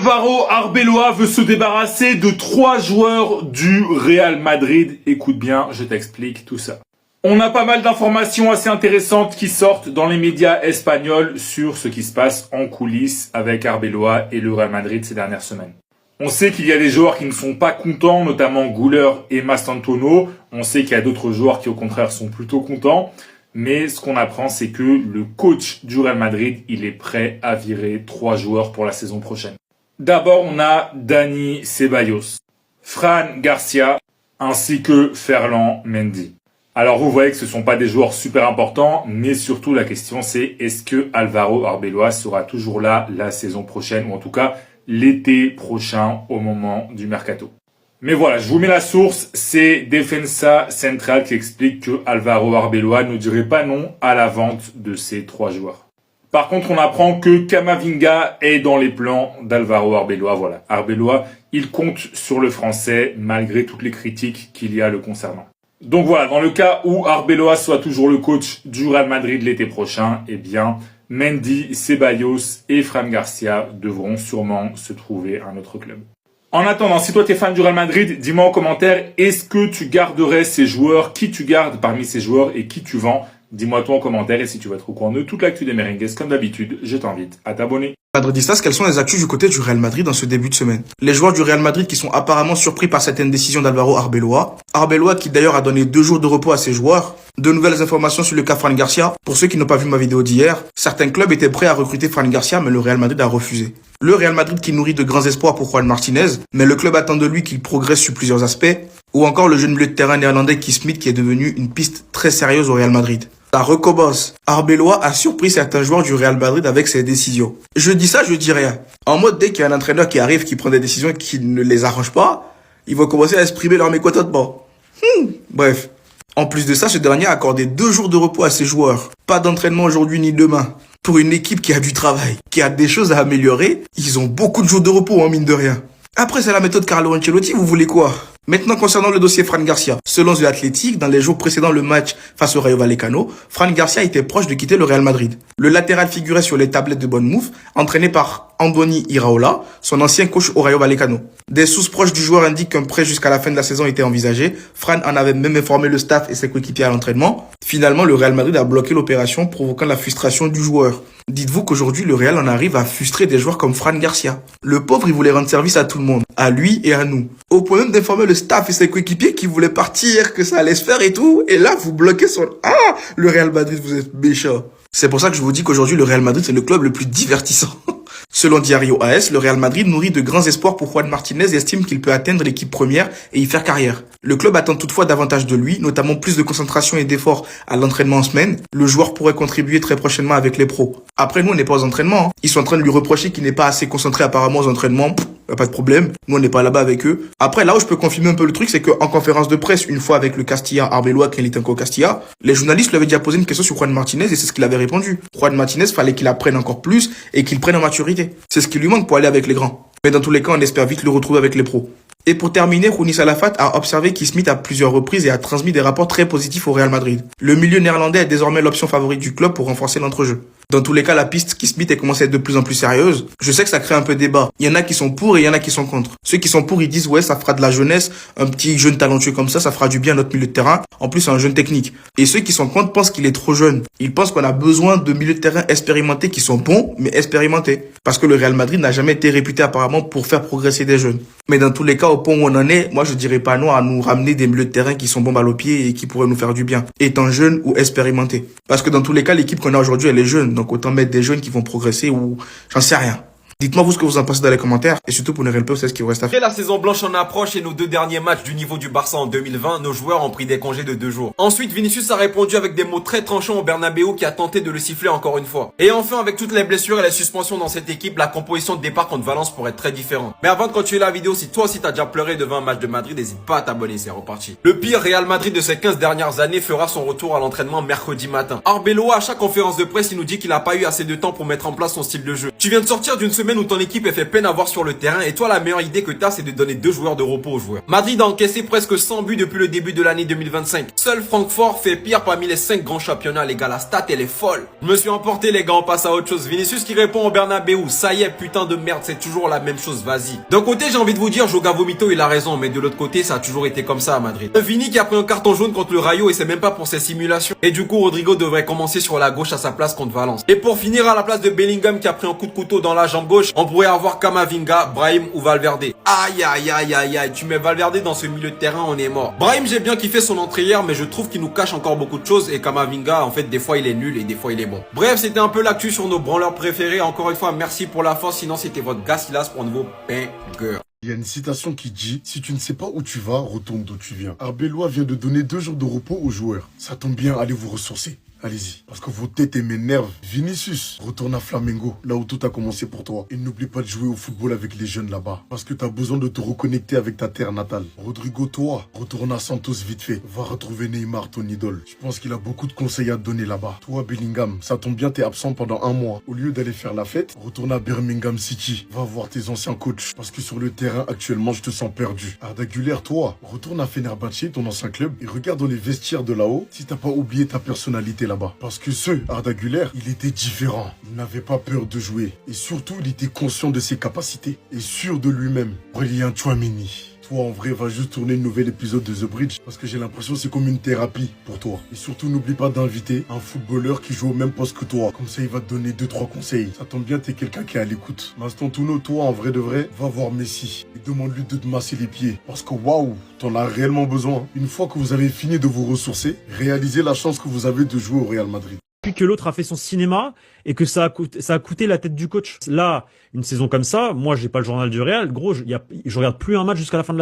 Álvaro Arbeloa veut se débarrasser de 3 joueurs du Real Madrid. Écoute bien, je t'explique tout ça. On a pas mal d'informations assez intéressantes qui sortent dans les médias espagnols sur ce qui se passe en coulisses avec Arbeloa et le Real Madrid ces dernières semaines. On sait qu'il y a des joueurs qui ne sont pas contents, notamment Güler et Mastantuono. On sait qu'il y a d'autres joueurs qui au contraire sont plutôt contents. Mais ce qu'on apprend, c'est que le coach du Real Madrid, il est prêt à virer 3 joueurs pour la saison prochaine. D'abord, on a Dani Ceballos, Fran Garcia, ainsi que Ferland Mendy. Alors vous voyez que ce ne sont pas des joueurs super importants, mais surtout la question c'est est-ce que Álvaro Arbeloa sera toujours là la saison prochaine, ou en tout cas l'été prochain au moment du mercato. Mais voilà, je vous mets la source, c'est Defensa Central qui explique que Álvaro Arbeloa ne dirait pas non à la vente de ces 3 joueurs. Par contre, on apprend que Camavinga est dans les plans d'Álvaro Arbeloa. Voilà, Arbeloa, il compte sur le français malgré toutes les critiques qu'il y a le concernant. Donc voilà, dans le cas où Arbeloa soit toujours le coach du Real Madrid l'été prochain, eh bien, Mendy, Ceballos et Fran Garcia devront sûrement se trouver un autre club. En attendant, si toi t'es fan du Real Madrid, dis-moi en commentaire, est-ce que tu garderais ces joueurs, qui tu gardes parmi ces joueurs et qui tu vends? Dis-moi toi en commentaire, et si tu veux être au courant de toute l'actu des Merengues, comme d'habitude, je t'invite à t'abonner. Madridistas, quelles sont les actus du côté du Real Madrid dans ce début de semaine? Les joueurs du Real Madrid qui sont apparemment surpris par certaines décisions d'Álvaro Arbeloa. Arbeloa qui d'ailleurs a donné 2 jours de repos à ses joueurs. De nouvelles informations sur le cas Fran Garcia. Pour ceux qui n'ont pas vu ma vidéo d'hier, certains clubs étaient prêts à recruter Fran Garcia, mais le Real Madrid a refusé. Le Real Madrid qui nourrit de grands espoirs pour Juan Martinez, mais le club attend de lui qu'il progresse sur plusieurs aspects. Ou encore le jeune milieu de terrain néerlandais Keith Smith qui est devenu une piste très sérieuse au Real Madrid. Ça recommence. Arbeloa a surpris certains joueurs du Real Madrid avec ses décisions. Je dis ça, je dis rien. En mode, dès qu'il y a un entraîneur qui arrive, qui prend des décisions qui ne les arrangent pas, ils vont commencer à exprimer leur mécontentement. Bref. En plus de ça, ce dernier a accordé 2 jours de repos à ses joueurs. Pas d'entraînement aujourd'hui ni demain. Pour une équipe qui a du travail, qui a des choses à améliorer, ils ont beaucoup de jours de repos, mine de rien. Après, c'est la méthode Carlo Ancelotti, vous voulez quoi? Maintenant, concernant le dossier Fran Garcia, selon The Athletic, dans les jours précédant le match face au Rayo Vallecano, Fran Garcia était proche de quitter le Real Madrid. Le latéral figurait sur les tablettes de Bournemouth, entraîné par Andoni Iraola, son ancien coach au Rayo Vallecano. Des sources proches du joueur indiquent qu'un prêt jusqu'à la fin de la saison était envisagé. Fran en avait même informé le staff et ses coéquipiers à l'entraînement. Finalement, le Real Madrid a bloqué l'opération, provoquant la frustration du joueur. Dites-vous qu'aujourd'hui, le Real en arrive à frustrer des joueurs comme Fran Garcia. Le pauvre, il voulait rendre service à tout le monde, à lui et à nous. Au point même d'informer le staff et ses coéquipiers qui voulaient partir, que ça allait se faire et tout. Et là, vous bloquez son... Ah, le Real Madrid, vous êtes méchant. C'est pour ça que je vous dis qu'aujourd'hui, le Real Madrid, c'est le club le plus divertissant. Selon Diario AS, le Real Madrid nourrit de grands espoirs pour Juan Martinez et estime qu'il peut atteindre l'équipe première et y faire carrière. Le club attend toutefois davantage de lui, notamment plus de concentration et d'efforts à l'entraînement en semaine. Le joueur pourrait contribuer très prochainement avec les pros. Après, nous, on n'est pas aux entraînements. Ils sont en train de lui reprocher qu'il n'est pas assez concentré apparemment aux entraînements. Y a pas de problème. Nous, on n'est pas là-bas avec eux. Après, là où je peux confirmer un peu le truc, c'est qu'en conférence de presse, une fois avec le Castilla Arbeloa, quand il était encore Castilla, les journalistes lui avaient déjà posé une question sur Juan Martinez et c'est ce qu'il avait répondu. Juan Martinez, fallait qu'il apprenne encore plus et qu'il prenne en maturité. C'est ce qui lui manque pour aller avec les grands. Mais dans tous les cas, on espère vite le retrouver avec les pros. Et pour terminer, Rouni Salafat a observé Keith Smith à plusieurs reprises et a transmis des rapports très positifs au Real Madrid. Le milieu néerlandais est désormais l'option favorite du club pour renforcer l'entrejeu. Dans tous les cas, la piste Keith Smith est commencé à être de plus en plus sérieuse. Je sais que ça crée un peu débat. Il y en a qui sont pour et il y en a qui sont contre. Ceux qui sont pour, ils disent ouais, ça fera de la jeunesse, un petit jeune talentueux comme ça fera du bien à notre milieu de terrain. En plus, c'est un jeune technique. Et ceux qui sont contre pensent qu'il est trop jeune. Ils pensent qu'on a besoin de milieux de terrain expérimentés qui sont bons, mais expérimentés. Parce que le Real Madrid n'a jamais été réputé apparemment pour faire progresser des jeunes. Mais dans tous les cas, au point où on en est, moi je dirais pas non à nous ramener des milieux de terrain qui sont bons balle au pied et qui pourraient nous faire du bien, étant jeunes ou expérimentés. Parce que dans tous les cas, l'équipe qu'on a aujourd'hui, elle est jeune. Donc autant mettre des jeunes qui vont progresser ou j'en sais rien. Dites-moi vous ce que vous en pensez dans les commentaires et surtout pour ne rien c'est ce qui vous reste à faire. Après la saison blanche en approche et nos 2 derniers matchs du niveau du Barça en 2020, nos joueurs ont pris des congés de 2 jours. Ensuite, Vinicius a répondu avec des mots très tranchants au Bernabéu qui a tenté de le siffler encore une fois. Et enfin, avec toutes les blessures et les suspensions dans cette équipe, la composition de départ contre Valence pourrait être très différente. Mais avant de continuer la vidéo, si toi aussi t'as déjà pleuré devant un match de Madrid, n'hésite pas à t'abonner, c'est reparti. Le pire Real Madrid de ces 15 dernières années fera son retour à l'entraînement mercredi matin. Arbeloa, à chaque conférence de presse, il nous dit qu'il n'a pas eu assez de temps pour mettre en place son style de jeu. Tu viens de sortir d'une semaine semaine où ton équipe elle fait peine à voir sur le terrain et toi la meilleure idée que t'as c'est de donner 2 joueurs de repos aux joueurs. Madrid a encaissé presque 100 buts depuis le début de l'année 2025. Seul Francfort fait pire parmi les 5 grands championnats les gars, la stat elle est folle. Je me suis emporté les gars, on passe à autre chose. Vinicius qui répond au Bernabeu, ça y est putain de merde, c'est toujours la même chose, vas-y. D'un côté j'ai envie de vous dire Joga Vomito il a raison, mais de l'autre côté ça a toujours été comme ça à Madrid. Vini qui a pris un carton jaune contre le Rayo et c'est même pas pour ses simulations. Et du coup Rodrigo devrait commencer sur la gauche à sa place contre Valence. Et pour finir à la place de Bellingham qui a pris un coup de couteau dans la jambe gauche, on pourrait avoir Camavinga, Brahim ou Valverde. Aïe aïe aïe aïe aïe, tu mets Valverde dans ce milieu de terrain, on est mort. Brahim j'ai bien kiffé son entrée hier mais je trouve qu'il nous cache encore beaucoup de choses et Camavinga en fait des fois il est nul et des fois il est bon. Bref c'était un peu l'actu sur nos branleurs préférés. Encore une fois merci pour la force, sinon c'était votre gars Silas pour un nouveau banger. Il y a une citation qui dit « Si tu ne sais pas où tu vas, retourne d'où tu viens ». Arbeloa vient de donner 2 jours de repos aux joueurs. Ça tombe bien, allez vous ressourcer. Allez-y, parce que vos têtes m'énervent. Vinicius, retourne à Flamengo, là où tout a commencé pour toi. Et n'oublie pas de jouer au football avec les jeunes là-bas, parce que t'as besoin de te reconnecter avec ta terre natale. Rodrigo, toi, retourne à Santos vite fait. Va retrouver Neymar, ton idole. Je pense qu'il a beaucoup de conseils à te donner là-bas. Toi, Bellingham, ça tombe bien, t'es absent pendant 1 mois. Au lieu d'aller faire la fête, retourne à Birmingham City. Va voir tes anciens coachs, parce que sur le terrain, actuellement, je te sens perdu. Arda Güler, toi, retourne à Fenerbahçe, ton ancien club, et regarde dans les vestiaires de là-haut si t'as pas oublié ta personnalité là-bas. Parce que Arda Güler, il était différent. Il n'avait pas peur de jouer. Et surtout, il était conscient de ses capacités. Et sûr de lui-même. Aurélien Tchouaméni. Toi, en vrai, va juste tourner le nouvel épisode de The Bridge. Parce que j'ai l'impression que c'est comme une thérapie pour toi. Et surtout, n'oublie pas d'inviter un footballeur qui joue au même poste que toi. Comme ça, il va te donner 2-3 conseils. Ça tombe bien, t'es quelqu'un qui est à l'écoute. Maston Touno, toi, en vrai de vrai, va voir Messi. Et demande-lui de te masser les pieds. Parce que waouh, t'en as réellement besoin. Une fois que vous avez fini de vous ressourcer, réalisez la chance que vous avez de jouer au Real Madrid. Depuis que l'autre a fait son cinéma et que ça a coûté la tête du coach. Là, une saison comme ça, moi j'ai pas le journal du Real, gros, je regarde plus un match jusqu'à la fin de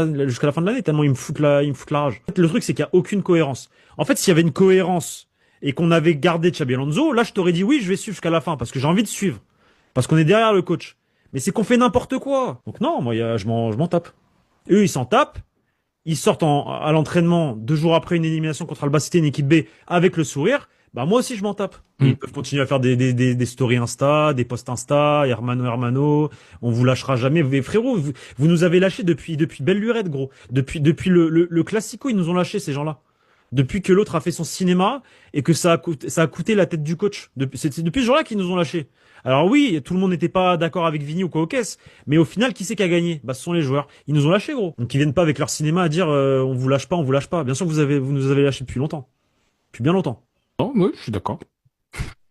l'année tellement ils me foutent la rage. Le truc c'est qu'il y a aucune cohérence. En fait, s'il y avait une cohérence et qu'on avait gardé Xabi Alonso, là je t'aurais dit oui, je vais suivre jusqu'à la fin parce que j'ai envie de suivre. Parce qu'on est derrière le coach. Mais c'est qu'on fait n'importe quoi. Donc non, moi je m'en tape. Eux ils s'en tapent. Ils sortent à l'entraînement 2 jours après une élimination contre Albacete, une équipe B, avec le sourire. Bah moi aussi je m'en tape. Ils peuvent continuer à faire des stories Insta, des posts Insta, Hermano, on vous lâchera jamais. Mais frérot, vous nous avez lâché depuis belle lurette gros. Depuis le classico, ils nous ont lâché ces gens-là. Depuis que l'autre a fait son cinéma et que ça a coûté la tête du coach. C'est depuis ce jour-là qu'ils nous ont lâché. Alors oui, tout le monde n'était pas d'accord avec Vini ou quoi au caisse, mais au final, qui c'est qui a gagné? Bah ce sont les joueurs. Ils nous ont lâché gros. Donc ils viennent pas avec leur cinéma à dire on vous lâche pas. Bien sûr que vous nous avez lâché depuis longtemps. Depuis bien longtemps. Non, oui, je suis d'accord.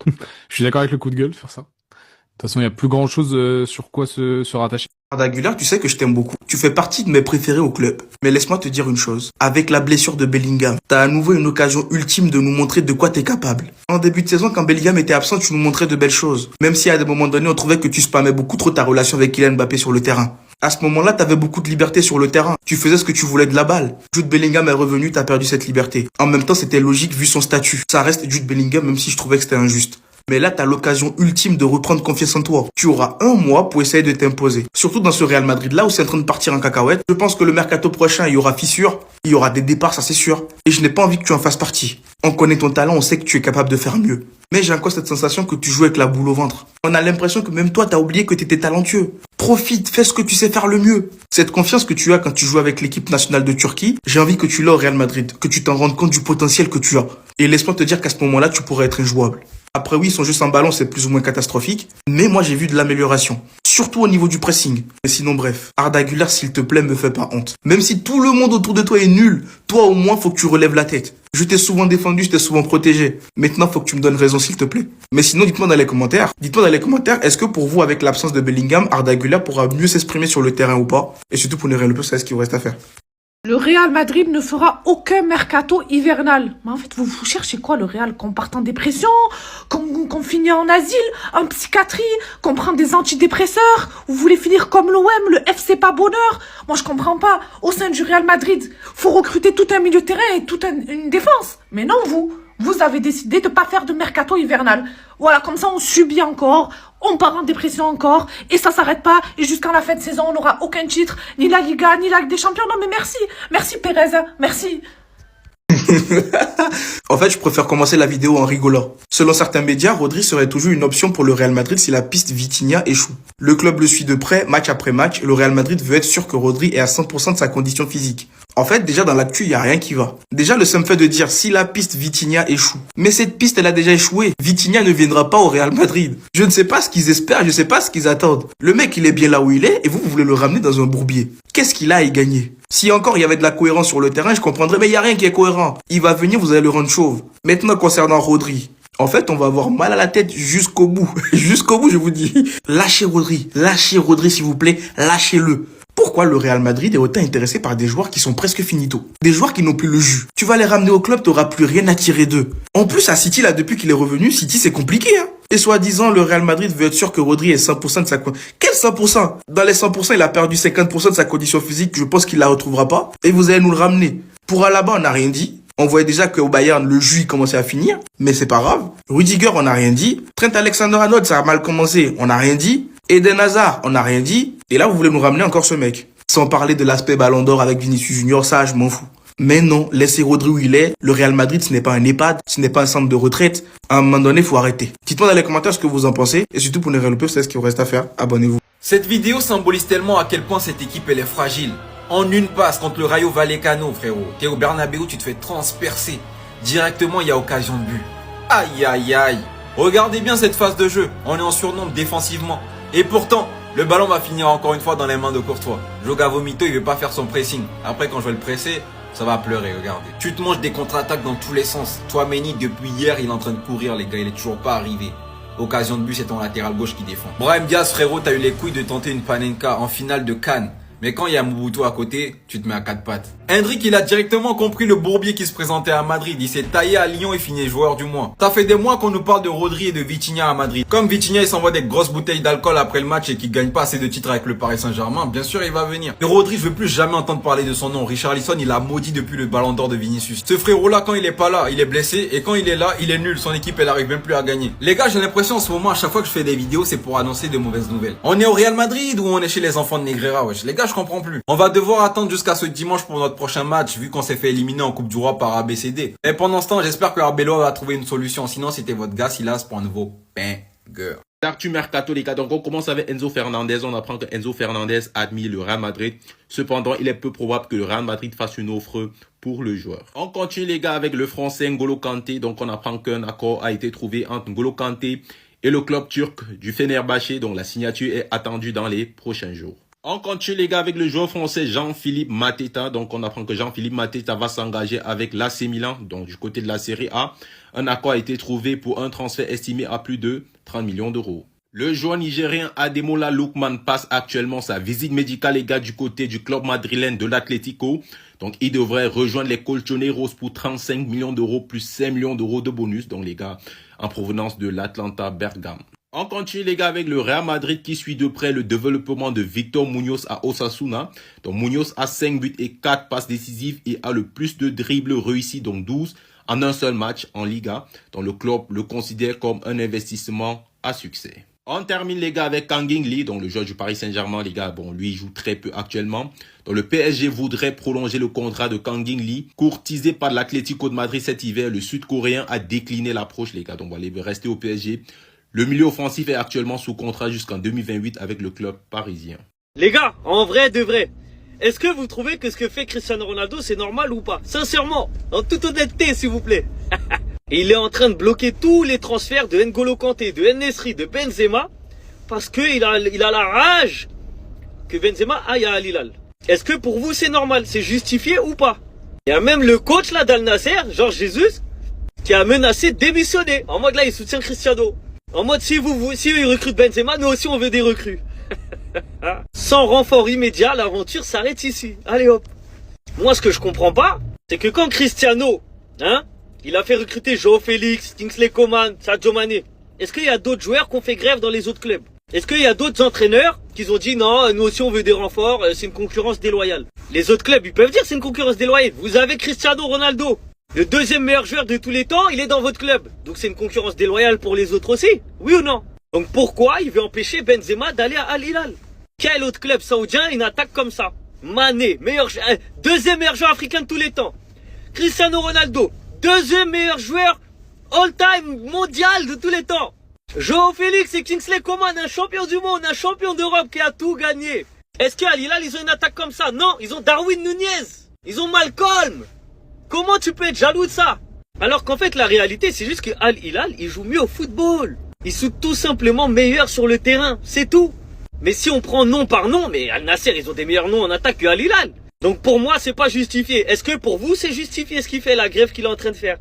Je suis d'accord avec le coup de gueule, faire ça. De toute façon, il y a plus grand chose sur quoi se rattacher. Arda Güler, tu sais que je t'aime beaucoup. Tu fais partie de mes préférés au club. Mais laisse-moi te dire une chose. Avec la blessure de Bellingham, t'as à nouveau une occasion ultime de nous montrer de quoi t'es capable. En début de saison, quand Bellingham était absent, tu nous montrais de belles choses. Même si à des moments donnés, on trouvait que tu spammais beaucoup trop ta relation avec Kylian Mbappé sur le terrain. À ce moment-là, t'avais beaucoup de liberté sur le terrain. Tu faisais ce que tu voulais de la balle. Jude Bellingham est revenu, t'as perdu cette liberté. En même temps, c'était logique vu son statut. Ça reste Jude Bellingham, même si je trouvais que c'était injuste. Mais là, t'as l'occasion ultime de reprendre confiance en toi. Tu auras 1 mois pour essayer de t'imposer. Surtout dans ce Real Madrid-là où c'est en train de partir en cacahuète. Je pense que le mercato prochain, il y aura fissure. Il y aura des départs, ça c'est sûr. Et je n'ai pas envie que tu en fasses partie. On connaît ton talent, on sait que tu es capable de faire mieux. Mais j'ai encore cette sensation que tu joues avec la boule au ventre. On a l'impression que même toi, t'as oublié que t'étais talentueux. Profite, fais ce que tu sais faire le mieux. Cette confiance que tu as quand tu joues avec l'équipe nationale de Turquie, j'ai envie que tu l'aies au Real Madrid, que tu t'en rendes compte du potentiel que tu as. Et laisse-moi te dire qu'à ce moment-là, tu pourrais être injouable. Après oui, son jeu sans ballon, c'est plus ou moins catastrophique, mais moi j'ai vu de l'amélioration. Surtout au niveau du pressing. Mais sinon bref, Arda Güler, s'il te plaît, me fais pas honte. Même si tout le monde autour de toi est nul, toi au moins faut que tu relèves la tête. Je t'ai souvent défendu, je t'ai souvent protégé. Maintenant, faut que tu me donnes raison, s'il te plaît. Mais sinon, dites-moi dans les commentaires, est-ce que pour vous, avec l'absence de Bellingham, Arda Güler pourra mieux s'exprimer sur le terrain ou pas? Et surtout pour les Real, c'est ce qu'il vous reste à faire. Le Real Madrid ne fera aucun mercato hivernal. Mais en fait, vous cherchez quoi, le Real? Qu'on parte en dépression? Qu'on finit en asile? En psychiatrie? Qu'on prend des antidépresseurs? Vous voulez finir comme l'OM, le FC pas bonheur? Moi, je comprends pas. Au sein du Real Madrid, faut recruter tout un milieu de terrain et toute une défense. Mais non, vous avez décidé de pas faire de mercato hivernal. Voilà, comme ça, on subit encore, on part en dépression encore, et ça s'arrête pas, et jusqu'à la fin de saison, on n'aura aucun titre, ni la Liga, ni la Ligue des Champions. Non, mais merci Pérez, merci. En fait, je préfère commencer la vidéo en rigolant. Selon certains médias, Rodri serait toujours une option pour le Real Madrid si la piste Vitinha échoue. Le club le suit de près, match après match, et le Real Madrid veut être sûr que Rodri est à 100% de sa condition physique. En fait, déjà dans l'actu, il y a rien qui va. Déjà, le simple fait de dire si la piste Vitinha échoue. Mais cette piste, elle a déjà échoué. Vitinha ne viendra pas au Real Madrid. Je ne sais pas ce qu'ils espèrent, je sais pas ce qu'ils attendent. Le mec, il est bien là où il est, et vous voulez le ramener dans un bourbier. Qu'est-ce qu'il a à y gagner? Si encore il y avait de la cohérence sur le terrain, je comprendrais, mais il y a rien qui est cohérent. Il va venir, vous allez le rendre chauve. Maintenant, concernant Rodri. En fait, on va avoir mal à la tête jusqu'au bout. Jusqu'au bout, je vous dis. Lâchez Rodri, s'il vous plaît. Lâchez-le. Pourquoi le Real Madrid est autant intéressé par des joueurs qui sont presque finito? Des joueurs qui n'ont plus le jus. Tu vas les ramener au club, t'auras plus rien à tirer d'eux. En plus, à City, là, depuis qu'il est revenu, City, c'est compliqué, hein. Et soi-disant, le Real Madrid veut être sûr que Rodri est 100% de sa condition. Quel 100%? Dans les 100%, il a perdu 50% de sa condition physique. Je pense qu'il la retrouvera pas. Et vous allez nous le ramener. Pour Alaba, on n'a rien dit. On voyait déjà qu'au Bayern, le jus commençait à finir. Mais c'est pas grave. Rudiger, on n'a rien dit. Trent Alexander-Arnold, ça a mal commencé. On n'a rien dit. Eden Hazard, on n'a rien dit. Et là, vous voulez nous ramener encore ce mec. Sans parler de l'aspect Ballon d'Or avec Vinicius Junior, ça, je m'en fous. Mais non, laissez Rodri où il est. Le Real Madrid, ce n'est pas un EHPAD, ce n'est pas un centre de retraite. À un moment donné, faut arrêter. Dites-moi dans les commentaires ce que vous en pensez. Et surtout, pour ne rien louper, c'est ce qu'il vous reste à faire. Abonnez-vous. Cette vidéo symbolise tellement à quel point cette équipe elle est fragile. En une passe contre le Rayo Vallecano, frérot. T'es au Bernabéu, tu te fais transpercer. Directement, il y a occasion de but. Aïe, aïe, aïe. Regardez bien cette phase de jeu. On est en surnombre défensivement. Et pourtant, le ballon va finir encore une fois dans les mains de Courtois. Joga Vomito, il veut pas faire son pressing. Après, quand je vais le presser, ça va pleurer, regardez. Tu te manges des contre-attaques dans tous les sens. Toi, Mendy, depuis hier, il est en train de courir, les gars. Il est toujours pas arrivé. Occasion de but, c'est ton latéral gauche qui défend. Brahim Diaz, frérot, t'as eu les couilles de tenter une Panenka en finale de Cannes. Mais quand il y a Mobutu à côté, tu te mets à quatre pattes. Hendrik, il a directement compris le bourbier qui se présentait à Madrid. Il s'est taillé à Lyon et fini joueur du mois. Ça fait des mois qu'on nous parle de Rodri et de Vitinha à Madrid. Comme Vitinha, il s'envoie des grosses bouteilles d'alcool après le match et qu'il gagne pas assez de titres avec le Paris Saint-Germain, bien sûr, il va venir. Et Rodri, je veux plus jamais entendre parler de son nom. Richarlison, il a maudit depuis le ballon d'or de Vinicius. Ce frérot-là, quand il est pas là, il est blessé. Et quand il est là, il est nul. Son équipe, elle arrive même plus à gagner. Les gars, j'ai l'impression en ce moment, à chaque fois que je fais des vidéos, c'est pour annoncer de mauvaises nouvelles. On est au Real Madrid ou on est chez les enfants de Negreira, wesh. Les gars, je comprends plus. On va devoir attendre jusqu'à ce dimanche pour notre prochain match, vu qu'on s'est fait éliminer en Coupe du Roi par ABCD. Et pendant ce temps, j'espère que Arbeloa va trouver une solution. Sinon, c'était votre gars Silas pour un nouveau banger. L'actu mercato, les gars. Donc, on commence avec Enzo Fernandez. On apprend que Enzo Fernandez admire le Real Madrid. Cependant, il est peu probable que le Real Madrid fasse une offre pour le joueur. On continue, les gars, avec le français N'Golo Kanté. Donc, on apprend qu'un accord a été trouvé entre N'Golo Kanté et le club turc du Fenerbahçe. Donc, la signature est attendue dans les prochains jours. On continue, les gars, avec le joueur français Jean-Philippe Mateta. Donc, on apprend que Jean-Philippe Mateta va s'engager avec l'AC Milan, donc du côté de la Série A. Un accord a été trouvé pour un transfert estimé à plus de 30 millions d'euros. Le joueur nigérien Ademola Lookman passe actuellement sa visite médicale, les gars, du côté du club madrilène de l'Atlético. Donc, il devrait rejoindre les Colchoneros pour 35 millions d'euros plus 5 millions d'euros de bonus. Donc, les gars, en provenance de l'Atlanta Bergame. On continue, les gars, avec le Real Madrid qui suit de près le développement de Victor Munoz à Osasuna. Donc, Munoz a 5 buts et 4 passes décisives et a le plus de dribbles réussis, donc 12 en un seul match en Liga. Donc, le club le considère comme un investissement à succès. On termine, les gars, avec Kang In Lee, donc le joueur du Paris Saint-Germain, les gars. Bon, lui, il joue très peu actuellement. Donc, le PSG voudrait prolonger le contrat de Kang In Lee. Courtisé par l'Atlético de Madrid cet hiver, le Sud-Coréen a décliné l'approche, les gars. Donc, il va rester au PSG. Le milieu offensif est actuellement sous contrat jusqu'en 2028 avec le club parisien. Les gars, en vrai de vrai, est-ce que vous trouvez que ce que fait Cristiano Ronaldo, c'est normal ou pas? Sincèrement, en toute honnêteté, s'il vous plaît. Et il est en train de bloquer tous les transferts de N'Golo Kanté, de En-Nesyri, de Benzema, parce qu'il a la rage que Benzema aille à Al Hilal. Est-ce que pour vous, c'est normal? C'est justifié ou pas? Il y a même le coach là d'Al Nasser, Georges Jesus, qui a menacé de démissionner. En mode là, il soutient Cristiano. En mode, si ils recrutent Benzema, nous aussi on veut des recrues. Sans renfort immédiat, l'aventure s'arrête ici. Allez hop. Moi, ce que je comprends pas, c'est que quand Cristiano, il a fait recruter Joao Félix, Kingsley Coman, Sadio Mané, est-ce qu'il y a d'autres joueurs qui ont fait grève dans les autres clubs? Est-ce qu'il y a d'autres entraîneurs qui ont dit non, nous aussi on veut des renforts, c'est une concurrence déloyale? Les autres clubs, ils peuvent dire c'est une concurrence déloyale. Vous avez Cristiano Ronaldo, le deuxième meilleur joueur de tous les temps, il est dans votre club. Donc c'est une concurrence déloyale pour les autres aussi, oui ou non? Donc pourquoi il veut empêcher Benzema d'aller à Al Hilal? Quel autre club saoudien une attaque comme ça? Mané, deuxième meilleur joueur africain de tous les temps. Cristiano Ronaldo, deuxième meilleur joueur all-time mondial de tous les temps. Joao Félix et Kingsley Coman, un champion du monde, un champion d'Europe qui a tout gagné. Est-ce qu'Al Hilal, ils ont une attaque comme ça? Non, ils ont Darwin Nunez. Ils ont Malcolm. Comment tu peux être jaloux de ça? Alors qu'en fait, la réalité, c'est juste que Al Hilal, il joue mieux au football. Ils sont tout simplement meilleurs sur le terrain, c'est tout. Mais si on prend nom par nom, mais Al Nasser, ils ont des meilleurs noms en attaque que Al Hilal. Donc pour moi, c'est pas justifié. Est-ce que pour vous, c'est justifié ce qu'il fait, la grève qu'il est en train de faire?